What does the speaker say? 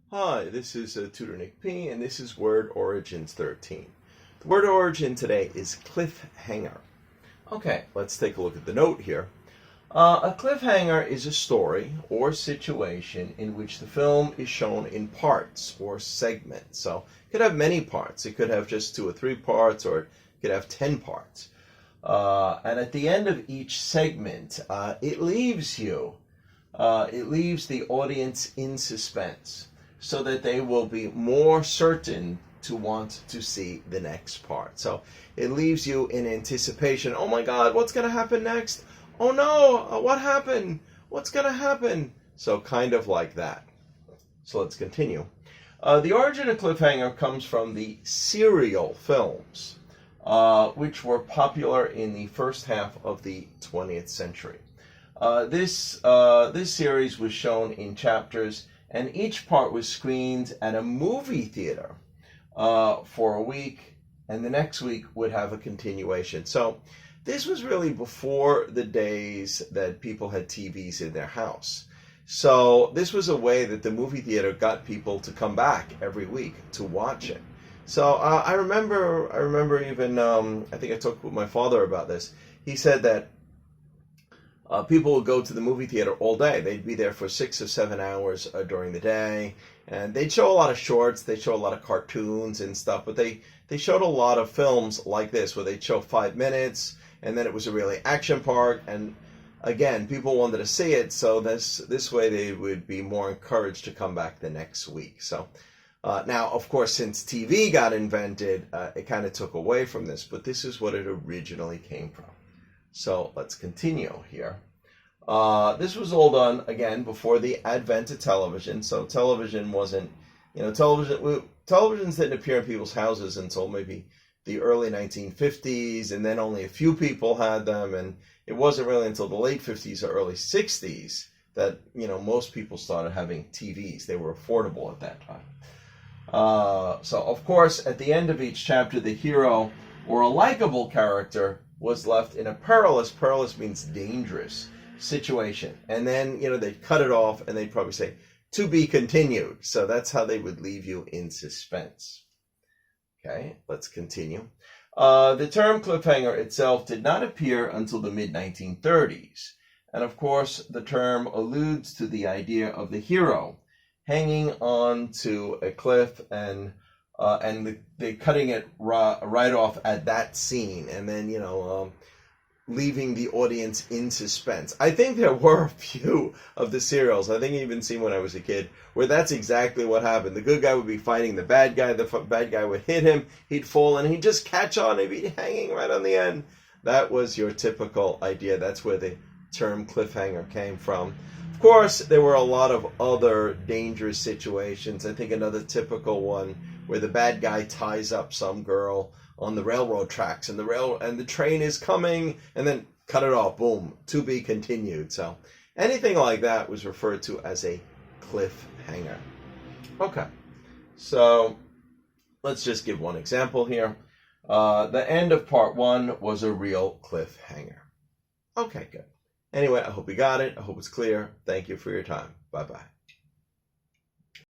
Hi, this is Tutor Nick P, and this is Word Origins 13. The word origin today is cliffhanger. Okay, let's take a look at the note here. A cliffhanger is a story or situation in which the film is shown in parts or segments. So it could have many parts. It could have just 2 or 3 parts, or it could have 10 parts. And at the end of each segment, it leaves the audience in suspense, so that they will be more certain to want to see the next part. So it leaves you in anticipation. Oh my God, what's going to happen next? Oh no, what happened? What's going to happen? So kind of like that. So let's continue. The origin of cliffhanger comes from the serial films, which were popular in the first half of the 20th century. This series was shown in chapters, and each part was screened at a movie theater for a week, and the next week would have a continuation. So this was really before the days that people had TVs in their house. So this was a way that the movie theater got people to come back every week to watch it. So I remember even, I think I talked with my father about this. He said that people would go to the movie theater all day. They'd be there for 6 or 7 hours during the day, and they'd show a lot of shorts, they'd show a lot of cartoons and stuff, but they showed a lot of films like this, where they'd show 5 minutes, and then it was a really action part, and again, people wanted to see it, so this way they would be more encouraged to come back the next week. So now, of course, since TV got invented, it kind of took away from this, but this is what it originally came from. So let's continue here. This was all done, again, before the advent of television. So television wasn't, televisions didn't appear in people's houses until maybe the early 1950s, and then only a few people had them. And it wasn't really until the late 50s or early 60s that, most people started having TVs. They were affordable at that time. So, of course, at the end of each chapter, the hero or a likable character was left in a perilous means dangerous situation. And then, they'd cut it off and they'd probably say, to be continued. So that's how they would leave you in suspense. Okay, let's continue. The term cliffhanger itself did not appear until the mid-1930s. And of course, the term alludes to the idea of the hero hanging on to a cliff and they cutting it right off at that scene, and then leaving the audience in suspense. I think there were a few of the serials, I think I even seen when I was a kid, where that's exactly what happened. The good guy would be fighting the bad guy bad guy would hit him, he'd fall, and he'd just catch on, he'd be hanging right on the end. That was your typical idea. That's where the term cliffhanger came from. Of course, there were a lot of other dangerous situations. I think another typical one where the bad guy ties up some girl on the railroad tracks, and the train is coming, and then cut it off, boom, to be continued. So anything like that was referred to as a cliffhanger. Okay, so let's just give one example here. The end of part 1 was a real cliffhanger. Okay, good. Anyway, I hope you got it. I hope it's clear. Thank you for your time. Bye-bye.